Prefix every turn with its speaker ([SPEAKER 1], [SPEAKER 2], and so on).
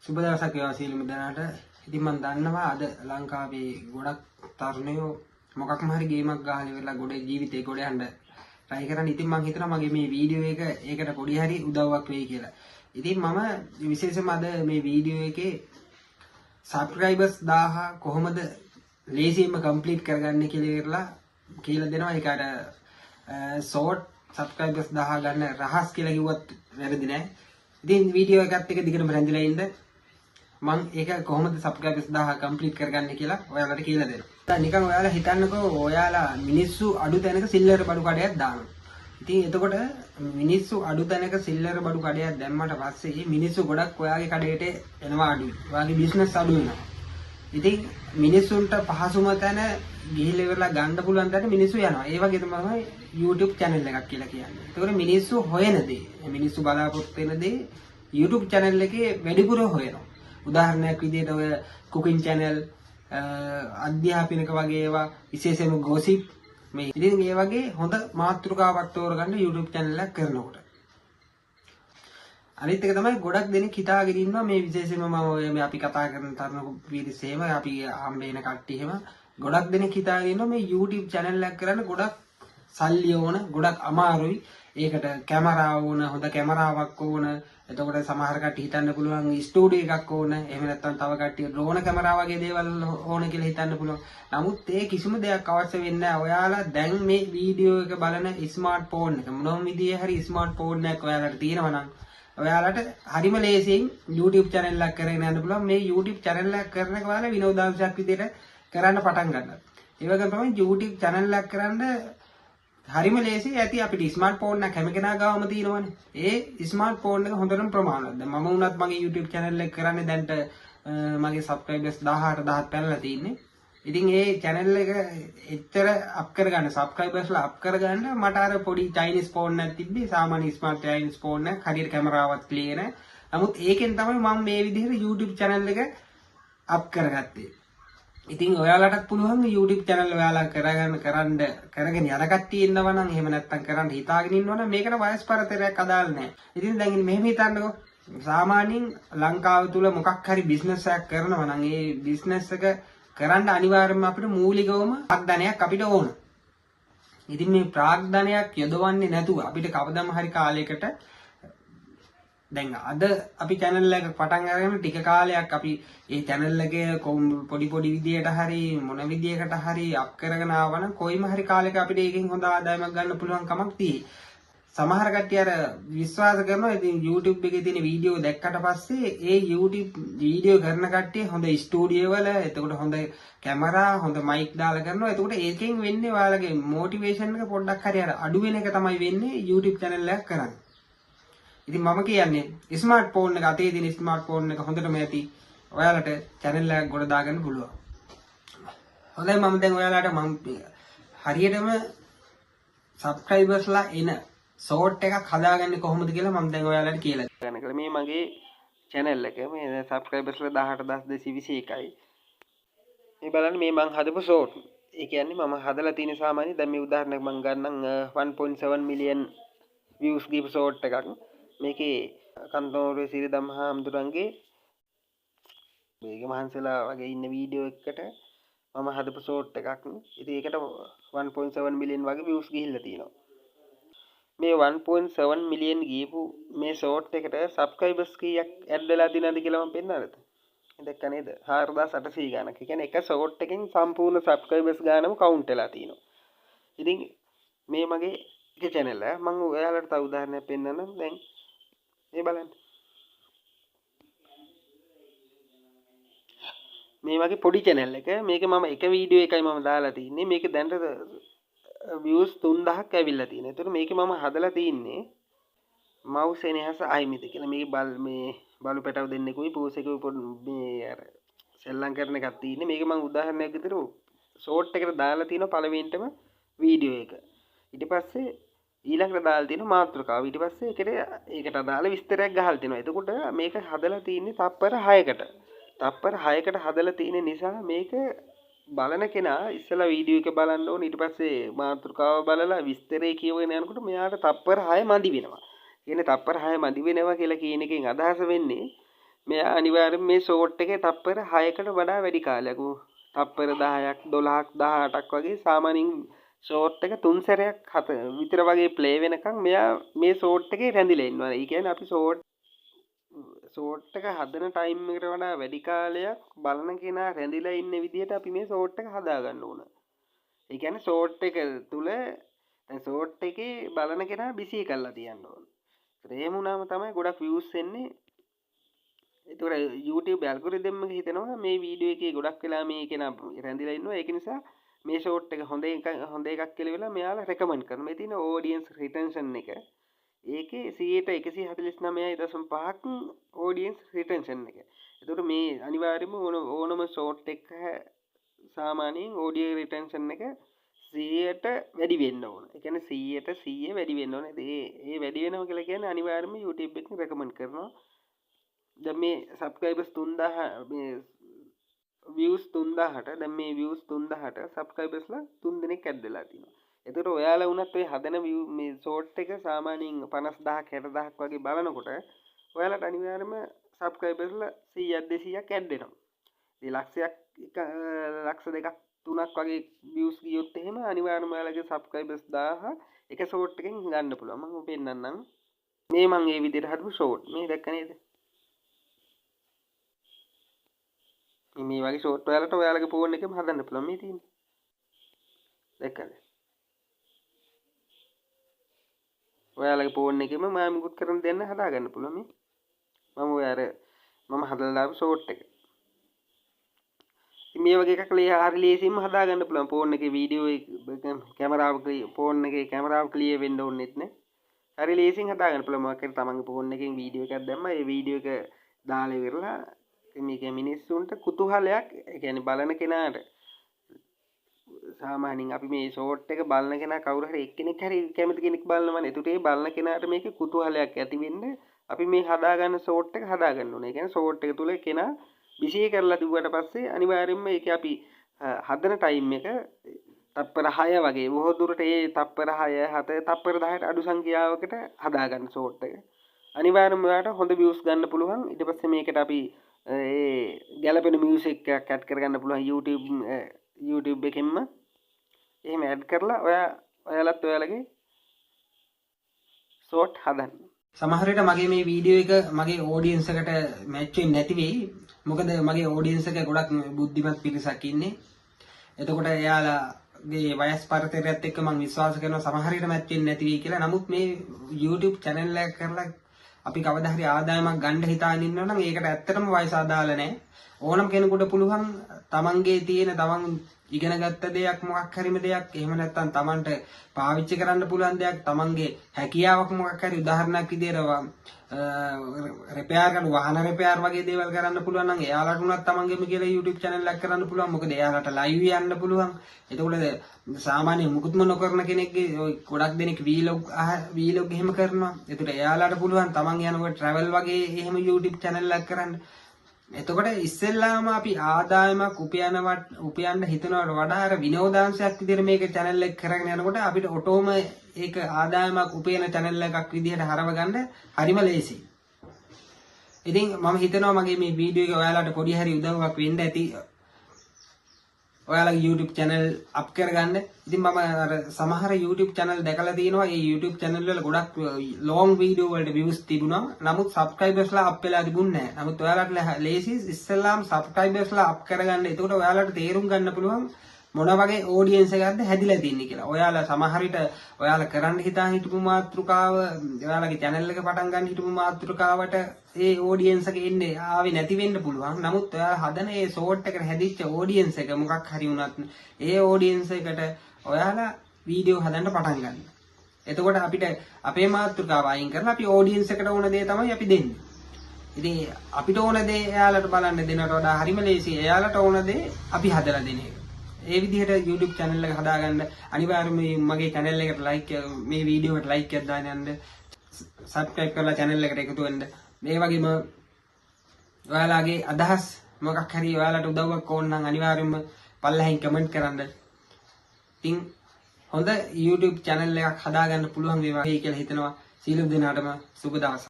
[SPEAKER 1] සුබ දවසක් වේවා සියලුම දෙනාට. ඉතින් මම දන්නවා අද ලංකාවේ ගොඩක් තරුණයෝ මොකක්ම හරි ගේමක් ගහලා ඉවරලා ගොඩ ජීවිතේ ගොඩ යන්න try කරන්නේ. ඉතින් මම හිතනවා මගේ මේ වීඩියෝ එක ඒකට පොඩි හරි උදව්වක් වෙයි කියලා. ඉතින් මම විශේෂයෙන්ම අද මේ වීඩියෝ එකේ subscribers 1000 කොහොමද ලේසියෙන්ම complete කරගන්නේ කියලා දෙනවා. ඒකට short subscribers 1000 ගන්න රහස් කියලා කිව්වත් වැරදි නෑ. ඉතින් වීඩියෝ එකත් එක දිගටම රැඳිලා ඉන්න මම ඒක කොහොමද subscribers 1000 complete කරගන්නේ කියලා ඔයාලට කියලා දෙනවා. නිකන් ඔයාලා හිතන්නකෝ ඔයාලා මිනිස්සු අඩු තැනක සිල්ලර බඩු කඩයක් දානවා. ඉතින් එතකොට මිනිස්සු අඩු තැනක සිල්ලර බඩු කඩයක් දැම්මට පස්සේ මිනිස්සු ගොඩක් ඔයාගේ කඩේට එනවා අඩුයි. ඔයාගේ business අඩු වෙනවා. ඉතින් මිනිස්සුන්ට පහසුම තැන ගිහිල්ලා ඉවරලා ගන්න පුළුවන් තැන මිනිස්සු යනවා. ඒ වගේ තමයි YouTube channel එකක් කියලා කියන්නේ. ඒතකොට මිනිස්සු හොයන දේ, මිනිස්සු බලාපොරොත්තු වෙන දේ YouTube channel එකේ වැඩිපුර හොයනවා. උදාහරණයක් විදිහට ඔය cooking channel, අධ්‍යාපනික වගේ ඒවා, විශේෂයෙන්ම gossip මේ ඉතින් ඒ වගේ හොඳ මාතෘකාවක් තෝරගන්න YouTube channel එකක් කරනකොට. අනිත් එක තමයි ගොඩක් දෙනෙක් හිතාගෙන ඉන්නවා මේ විශේෂයෙන්ම මම ඔය මේ අපි කතා කරන තරණ පිරිස එහෙම අපි හම්බෙන කට්ටිය එහෙම ගොඩක් දෙනෙක් හිතාගෙන ඉන්නවා මේ YouTube channel එකක් කරන්න ගොඩක් සල්ලි ඕන, ගොඩක් අමාරුයි. ඒකට කැමරාව ඕන, හොඳ කැමරාවක් ඕන. එතකොට සමහර කට්ටිය හිතන්න පුළුවන් ස්ටුඩියෝ එකක් ඕන. එහෙම නැත්නම් තව කට්ටිය ඩ්‍රෝන කැමරාව වගේ දේවල් ඕන කියලා හිතන්න පුළුවන්. නමුත් ඒ කිසිම දෙයක් අවශ්‍ය වෙන්නේ නැහැ. ඔයාලා දැන් මේ වීඩියෝ එක බලන ස්මාර්ට් ෆෝන් එක මොනම විදිහේ හරි ස්මාර්ට් ෆෝන් එකක් ඔයාලට තියෙනවා නම් ඔයාලට හරිම ලේසියෙන් YouTube channel එකක් කරගෙන යන්න පුළුවන්. මේ YouTube channel එකක් කරන එක ඔයාලා විනෝදාංශයක් විදිහට කරන්න පටන් ගන්නවා. ඒ වගේම තමයි YouTube channel එකක් කරන්න හරිම ලේසි. ඇති අපිට ස්මාර්ට් ෆෝන් එකක් හැම කෙනා ගාවම තියෙනවනේ. ඒ ස්මාර්ට් ෆෝන් එක හොඳටම ප්‍රමාණවත්. දැන් මම වුණත් මගේ YouTube channel එක කරන්නේ දැන්ට මගේ subscribers 18000 පැනලා තියෙන්නේ. ඉතින් ඒ channel එක එච්චර අප් කරගන්න subscribers ලා අප් කරගන්න මට අර පොඩි Chinese ෆෝන් එකක් තිබ්බේ. සාමාන්‍ය ස්මාර්ට් Chinese ෆෝන් එකක්. හරියට කැමරාවක් ක්ලියර් නැහැ. නමුත් ඒකෙන් තමයි මම මේ විදිහට YouTube channel එක අප් කරගත්තේ. ඉතින් ඔයාලටත් පුළුවන් YouTube channel ඔයාලා කරගෙන යන කට්ටිය ඉන්නවා නම් එහෙම නැත්නම් කරන්න හිතාගෙන ඉන්නවා නම් මේකට වයස් පරතරයක් අදාළ නැහැ. ඉතින් දැන් මෙහෙම හිතන්නකෝ සාමාන්‍යයෙන් ලංකාව තුල මොකක් හරි බිස්නස් එකක් කරනවා නම් ඒ බිස්නස් එක කරන්න අනිවාර්යයෙන්ම අපිට මූලිකවම ප්‍රාග්ධනයක් අපිට ඕන. ඉතින් මේ ප්‍රාග්ධනයක් යොදවන්නේ නැතුව අපිට කවදම හරි කාලයකට දැන් අද අපි channel එක පටන් අරගෙන ටික කාලයක් අපි ඒ channel එකේ පොඩි විදියට හරි මොන විදියකට හරි අප් කරගෙන ආවනම් කොයිම හරි කාලයක අපිට ඒකෙන් හොඳ ආදායමක් ගන්න පුළුවන් කමක් තියෙයි. සමහර කට්ටිය අර විශ්වාස කරනවා ඉතින් YouTube එකේ තියෙන වීඩියෝ දැක්කට පස්සේ ඒ YouTube වීඩියෝ කරන කට්ටිය හොඳ ස්ටුඩියෝ වල එතකොට හොඳ කැමරා හොඳ මයික් දාලා කරනවා. එතකොට ඒකෙන් වෙන්නේ ඔයාලගේ මොටිවේෂන් එක පොඩ්ඩක් හරි අර අඩු වෙන එක තමයි වෙන්නේ YouTube channel එකක් කරන්නේ. ඉතින් මම කියන්නේ ස්මාර්ට් ෆෝන් එක අතේ තියෙන ස්මාර්ට් ෆෝන් එක හොඳටම ඇති. ඔයාලට channel එකක් ගොඩ දාගන්න පුළුවන්. හොඳයි මම දැන් ඔයාලට හරියටම subscribers ලා එන short එකක් හදාගන්නේ කොහොමද කියලා මම දැන් ඔයාලට කියලා දෙන්නම්. මේ මගේ channel එක මේ subscribers ලා 18221යි. මේ බලන්න මේ මං හදපු short. ඒ කියන්නේ මම හදලා තියෙන සාමාන්‍ය දැන් මේ උදාහරණයක් මම ගන්නම් 1.7 million views ගිහපු short එකක්. මේකේ කන්තෝරුවේ සිරිදම් හාමුදුරන්ගේ මේක මහන්සලා වගේ ඉන්න වීඩියෝ එකකට මම හදපු ෂෝට් එකක්. ඉතින් ඒකට 1.7 මිලියන් වගේ views ගිහිල්ලා තියෙනවා. මේ 1.7 මිලියන් ගියපු මේ ෂෝට් එකට subscribers කීයක් ඇඩ් වෙලා තියෙනවද කියලා මම පෙන්නන්නද? දැක්ක නේද? 4800 ගණක්. ඒ කියන්නේ එක ෂෝට් එකෙන් සම්පූර්ණ subscribers ගානම කවුන්ට් වෙලා තියෙනවා. ඉතින් මේ මගේ එක channel එක මම ඔයාලට තව උදාහරණයක් පෙන්නන්නම්. දැන් මේ බලන්න. මේ වගේ පොඩි channel එක මේක මම එක වීඩියෝ එකයි මම දාලා තින්නේ. මේක දැන්ට views 3000ක් ඇවිල්ලා තියෙනවා. ඒතර මේකේ මම හදලා තින්නේ mouse එනහස අයිමිද කියලා. මේ බලු පැටව දෙන්නෙකුයි පූසෙකුයි මේ අර සෙල්ලම් කරන එකක් තියෙන්නේ. මේක මම උදාහරණයක් විදිහට ෂෝට් එකට දාලා තියෙනවා පළවෙනිටම වීඩියෝ එක. ඊට පස්සේ ඊළඟට දාලා තියෙන මාතෘකාව. ඊට පස්සේ ඒකට අදාළ විස්තරයක් ගහලා තිනවා. එතකොට මේක හදලා තියෙන්නේ තප්පර 6කට. තප්පර 6කට හදලා තියෙන නිසා මේක බලන කෙනා ඉස්සලා වීඩියෝ එක බලන්න ඕනේ. ඊට පස්සේ මාතෘකාව බලලා විස්තරය කියවගෙන යනකොට මෙයාට තප්පර 6 මදි වෙනවා. කියන්නේ තප්පර 6 මදි වෙනවා කියලා කියන එකෙන් අදහස වෙන්නේ මෙයා අනිවාර්යෙන් මේ ෂෝට් එකේ තප්පර 6කට වඩා වැඩි කාලයක් තප්පර 10ක් 12ක් 18ක් වගේ සාමාන්‍යයෙන් ෂෝට් එක 3 සැරයක් 7 විතර වගේ ප්ලේ වෙනකන් මෙයා මේ ෂෝට් එකේ රැඳිලා ඉන්නවා. ඒ කියන්නේ අපි ෂෝට් එක හදන ටයිම් එකට වඩා වැඩි කාලයක් බලන කෙනා රැඳිලා ඉන්න විදිහට අපි මේ ෂෝට් එක හදා ගන්න ඕන. ඒ කියන්නේ ෂෝට් එක තුල ෂෝට් එකේ බලන කෙනා බිසි කරලා තියන්න ඕන. එහෙම වුණාම තමයි ගොඩක් views එන්නේ. ඒතකොට YouTube ඇල්ගොරිතම් එක හිතනවා මේ වීඩියෝ එකේ ගොඩක් වෙලා මේ කෙනා රැඳිලා ඉන්නවා. ඒක නිසා මේ ෂෝට් එක හොඳ එකක් කියලා වෙලා මෙයාලා රෙකමන්ඩ් කරනවා. මේ තියෙන audience retention එක. ඒකේ 149.5ක් audience retention එක. ඒතකොට මේ අනිවාර්යයෙන්ම ඕනම ෂෝට් එක සාමාන්‍යයෙන් audio retention එක 100ට වැඩි වෙන්න ඕන. ඒ කියන්නේ 100ට 100 වැඩි වෙන්න ඕනේ. ඒ වැඩි වෙනවා කියලා කියන්නේ අනිවාර්යයෙන්ම YouTube එකෙන් රෙකමන්ඩ් කරනවා. දැන් මේ subscribers 3000 මේ views 3000ට දැන් මේ views 3000ට subscribersලා 3 දෙනෙක් ඇඩ් වෙලා තිනවා. ඒතකොට ඔයාලා වුණත් ඔය හදන view මේ short එක සාමාන්‍යයෙන් 50000ක් 60000ක් වගේ බලනකොට ඔයාලට අනිවාර්යයෙන්ම subscribersලා 100ක් 200ක් ඇඩ් වෙනවා. මේ ලක්ෂයක් ලක්ෂ දෙකක් 3ක් වගේ views ගියොත් එහෙම අනිවාර්යයෙන්ම ඔයාලගේ subscribers 1000 එක short එකෙන් ගන්න පුළුවන්. මම ඔබ පෙන්නන්නම්. මේ මම මේ විදිහට හදපු short. මේ දැක්ක නේද? මේ වගේ ෂෝට් ඔයාලට ඔයාලගේ ෆෝන් එකෙම හදන්න පුළුවන් මේ තියෙන්නේ. දැක්කද? ඔයාලගේ ෆෝන් එකෙම මම මුකුත් කරන් දෙන්න හදා ගන්න පුළුවන් මේ. මම හදලා දාපු ෂෝට් එක. ඉතින් මේ වගේ එකක් හරි ලේසියෙන්ම හදා ගන්න පුළුවන් ෆෝන් එකේ වීඩියෝ එක ෆෝන් එකේ කැමරාව ක්ලියර් වෙන්න ඕනෙත් නේ. හරි ලේසියෙන් හදා ගන්න පුළුවන්. මොකක් හරි තමන්ගේ ෆෝන් එකෙන් වීඩියෝ එකක් දැම්මා. ඒ වීඩියෝ එක දාලා ඉවරලා මේක මිනිස්සුන්ට කුතුහලයක් ඒ කියන්නේ බලන කෙනාට සාමාන්‍යයෙන් අපි මේ ෂෝට් එක බලන කෙනා කවුරු හරි එක්කෙනෙක් හරි කැමති කෙනෙක් බලනවනේ. ඒකට ඒ බලන කෙනාට මේක කුතුහලයක් ඇති වෙන්න අපි මේ හදා ගන්න ෂෝට් එක හදා ගන්න ඕනේ. ඒ කියන්නේ ෂෝට් එක තුල කෙනා විශ්ේ කරලා දිව්වට පස්සේ අනිවාර්යයෙන්ම ඒක අපි හදන ටයිම් එක තප්පර 6 වගේ බොහෝ දුරට ඒ තප්පර 6 7 තප්පර 10ට අඩු සංඛ්‍යාවකට හදා ගන්න ෂෝට් එක. අනිවාර්යයෙන්ම ඔයාලට හොඳ views ගන්න පුළුවන්. ඊට පස්සේ මේකට අපි ඒ ගැලපෙන මියුසික් එකක් ඇඩ් කරගන්න පුළුවන් YouTube එකෙන්ම එහෙම ඇඩ් කරලා ඔයාලත් ඔයාලගේ ෂෝට් හදන්න. සමහර විට මගේ මේ වීඩියෝ එක මගේ ඔඩියන්ස් එකට මැච් වෙන්නේ නැති වෙයි. මොකද මගේ ඔඩියන්ස් එක ගොඩක් බුද්ධිමත් පිරිසක් ඉන්නේ. එතකොට එයාලගේ වයස් පරතරයත් එක්ක මම විශ්වාස කරනවා සමහර විට මැච් වෙන්නේ නැති වෙයි කියලා. නමුත් මේ YouTube channel එක කරලා අපි කවදා හරි ආදායමක් ගන්න හිතාගෙන ඉන්නවා නම් ඒකට ඇත්තටම වයස අදාළ නැහැ. ඕනම කෙනෙකුට පුළුවන් තමන්ගේ තියෙන තමන් ඉගෙන ගත්ත දෙයක් මොකක් හරිම දෙයක් එහෙම නැත්නම් තමන්ට පාවිච්චි කරන්න පුළුවන් දෙයක් තමන්ගේ හැකියාවක් මොකක් හරි උදාහරණයක් විදියට රිපෙයාර් කරන වාහන රිපෙයාර් වගේ දේවල් කරන්න පුළුවන් නම් එයාලට උනත් තමන්ගේම කියලා YouTube channel එකක් කරන්න පුළුවන්. මොකද එයාලට live යන්න පුළුවන්. එතකොට සාමාන්‍ය මුකුත්ම නොකරන කෙනෙක්ගේ ගොඩක් දෙනෙක් vlog එහෙම කරනවා. ඒකට එයාලට පුළුවන් තමන් යනකොට travel වගේ එහෙම YouTube channel එකක් කරන්න. එතකොට ඉස්සෙල්ලාම අපි ආදායමක් උපයන්න හිතනවට වඩා අර විනෝදාංශයක් විදිහට මේක channel එක කරගෙන යනකොට අපිට ඔටෝම ඒක ආදායමක් උපයන channel එකක් විදිහට හරව ගන්න හරිම ලේසියි. ඉතින් මම හිතනවා මගේ මේ වීඩියෝ එක ඔයාලට පොඩි හරි උදව්වක් වෙන්න ඇති. ඔයාලගේ YouTube channel up කරගන්න. ඉතින් මම අර සමහර YouTube channel දැකලා තියෙනවා. ඒ YouTube channel වල ගොඩක් long video වලට views තිබුණා. නමුත් subscribersලා up වෙලා තිබුණේ නැහැ. නමුත් ඔයාලට ලේසි ඉස්සෙල්ලාම subscribersලා up කරගන්න. එතකොට ඔයාලට තේරුම් ගන්න පුළුවන් මොන වගේ audience එකක්ද හැදිලා තින්නේ කියලා. ඔයාලා සමහර විට ඔයාලා කරන්න හිතාන හිටපු මාතෘකාව ඔයාලගේ channel එක පටන් ගන්න හිටපු මාතෘකාවට ඒ audience එක එන්නේ ආවේ නැති වෙන්න පුළුවන්. නමුත් ඔයාලා හදන ඒ short එකට හැදිච්ච audience එක මොකක් හරි වුණත් ඒ audience එකට ඔයාලා වීඩියෝ හදන්න පටන් ගන්න. එතකොට අපිට අපේ මාතෘකාව අයින් කරලා අපි audience එකට ඕන දේ තමයි අපි දෙන්නේ. ඉතින් අපිට ඕන දේ එයාලට බලන්න දෙනවට වඩා හරිම ලේසියි. එයාලට ඕන දේ අපි හදලා දෙන එක. ඒ විදිහට YouTube channel එක හදාගන්න අනිවාර්යයෙන්ම මගේ channel එකට like මේ වීඩියෝ එකට like එකක් දාන්න යන්න subscribe කරලා channel එකට එකතු වෙන්න. මේ වගේම ඔයාලගේ අදහස් මොකක් හරි ඔයාලට උදව්වක් ඕන නම් අනිවාර්යයෙන්ම පල්ලෙහින් comment කරන්න. ඉතින් හොඳ YouTube channel එකක් හදාගන්න පුළුවන් වේවා කියලා හිතනවා. සියලු දෙනාටම සුබ දවසක්.